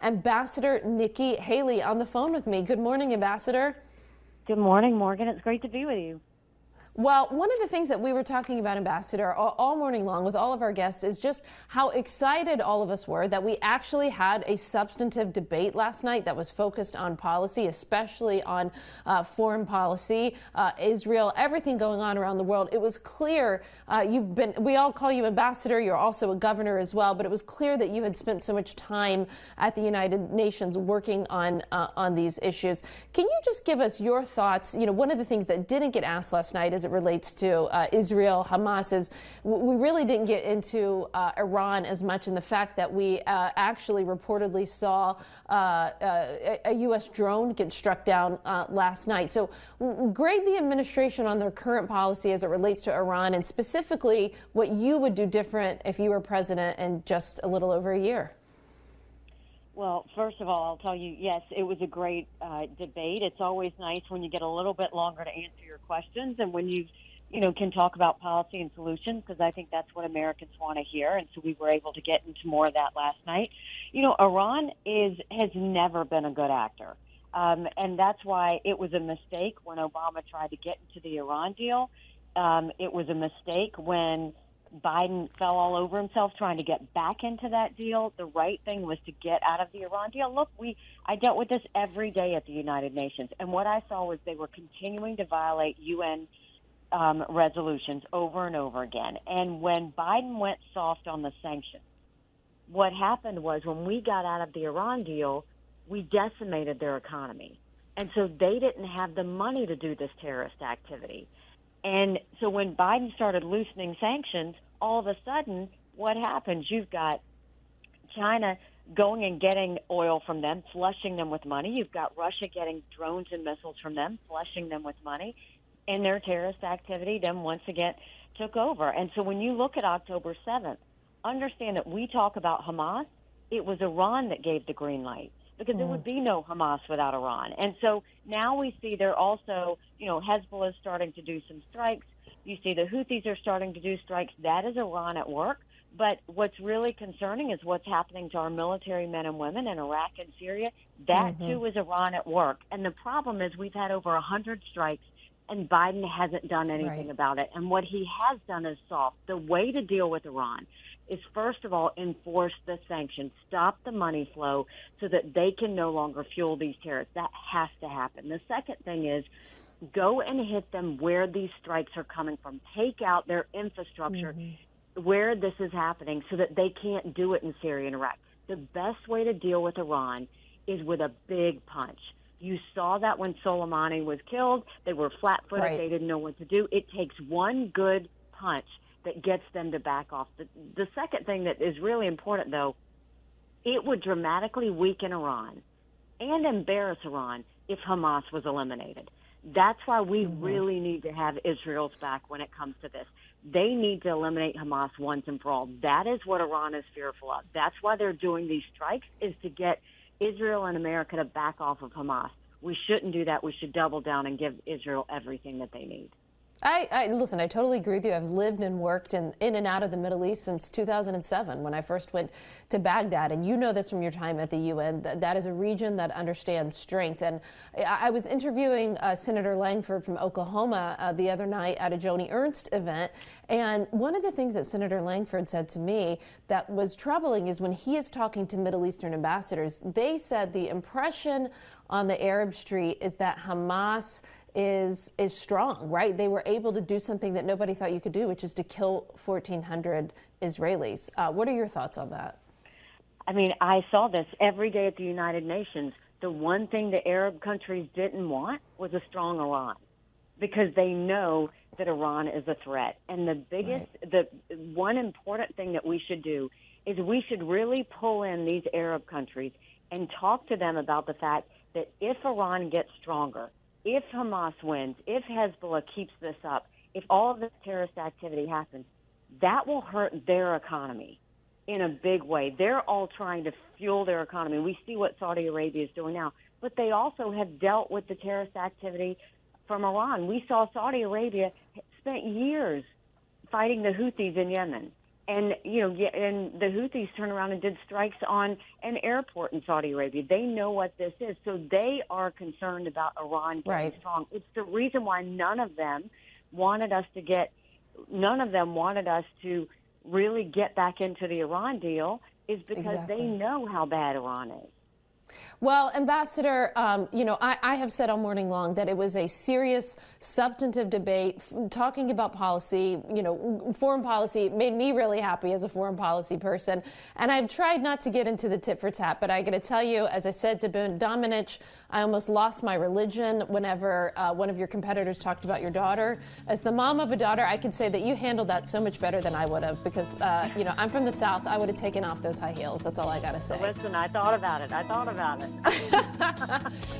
Ambassador Nikki Haley on the phone with me. Good morning, Ambassador. Good morning, Morgan. It's great to be with you. Well, one of the things that we were talking about, Ambassador, all morning long with all of our guests is just how excited all of us were that we actually had a substantive debate last night that was focused on policy, especially on foreign policy, Israel, everything going on around the world. It was clear we all call you Ambassador. You're also a governor as well, but it was clear that you had spent so much time at the United Nations working on these issues. Can you just give us your thoughts? You know, one of the things that didn't get asked last night as it relates to Israel, Hamas, is we really didn't get into Iran as much, in the fact that we actually reportedly saw a U.S. drone get struck down last night. So grade the administration on their current policy as it relates to Iran, and specifically what you would do different if you were president in just a little over a year. Well, first of all, I'll tell you, yes, it was a great debate. It's always nice when you get a little bit longer to answer your questions and when you can talk about policy and solutions, because I think that's what Americans want to hear. And so we were able to get into more of that last night. You know, Iran has never been a good actor. And that's why it was a mistake when Obama tried to get into the Iran deal. It was a mistake when Biden fell all over himself trying to get back into that deal. The right thing was to get out of the Iran deal. Look, I dealt with this every day at the United Nations, and what I saw was they were continuing to violate UN resolutions over and over again. And when Biden went soft on the sanctions, what happened was when we got out of the Iran deal, we decimated their economy. And so they didn't have the money to do this terrorist activity. And so when Biden started loosening sanctions, all of a sudden, what happens? You've got China going and getting oil from them, flushing them with money. You've got Russia getting drones and missiles from them, flushing them with money. And their terrorist activity then once again took over. And so when you look at October 7th, understand that we talk about Hamas. It was Iran that gave the green light, because there would be no Hamas without Iran. And so now we see they're also, Hezbollah is starting to do some strikes. You see the Houthis are starting to do strikes. That is Iran at work. But what's really concerning is what's happening to our military men and women in Iraq and Syria. That, too, is Iran at work. And the problem is we've had over 100 strikes, and Biden hasn't done anything about it. And what he has done is soft. The way to deal with Iran is, first of all, enforce the sanctions, stop the money flow so that they can no longer fuel these terrorists. That has to happen. The second thing is go and hit them where these strikes are coming from. Take out their infrastructure where this is happening so that they can't do it in Syria and Iraq. The best way to deal with Iran is with a big punch. You saw that when Soleimani was killed. They were flat-footed. They didn't know what to do. It takes one good punch that gets them to back off. The second thing that is really important, though, it would dramatically weaken Iran and embarrass Iran if Hamas was eliminated. That's why we really need to have Israel's back when it comes to this. They need to eliminate Hamas once and for all. That is what Iran is fearful of. That's why they're doing these strikes, is to get Israel and America to back off of Hamas. We shouldn't do that. We should double down and give Israel everything that they need. Listen, I totally agree with you. I've lived and worked in and out of the Middle East since 2007 when I first went to Baghdad. And you know this from your time at the UN. That is a region that understands strength. And I was interviewing Senator Langford from Oklahoma the other night at a Joni Ernst event. And one of the things that Senator Langford said to me that was troubling is when he is talking to Middle Eastern ambassadors, they said the impression on the Arab Street is that Hamas is strong, right? They were able to do something that nobody thought you could do, which is to kill 1,400 Israelis. What are your thoughts on that? I mean, I saw this every day at the United Nations. The one thing the Arab countries didn't want was a strong Iran, because they know that Iran is a threat. And the biggest, the one important thing that we should do is we should really pull in these Arab countries and talk to them about the fact that if Iran gets stronger, if Hamas wins, if Hezbollah keeps this up, if all of this terrorist activity happens, that will hurt their economy in a big way. They're all trying to fuel their economy. We see what Saudi Arabia is doing now, but they also have dealt with the terrorist activity from Iran. We saw Saudi Arabia spent years fighting the Houthis in Yemen. And, and the Houthis turned around and did strikes on an airport in Saudi Arabia. They know what this is. So they are concerned about Iran getting strong. It's the reason why none of them wanted us to really get back into the Iran deal, is because they know how bad Iran is. Well, Ambassador, I have said all morning long that it was a serious, substantive debate. Talking about policy, foreign policy made me really happy as a foreign policy person. And I've tried not to get into the tit for tat, but I got to tell you, as I said to Dominic, I almost lost my religion whenever one of your competitors talked about your daughter. As the mom of a daughter, I could say that you handled that so much better than I would have, because, I'm from the South. I would have taken off those high heels. That's all I got to say. Listen, I thought about it.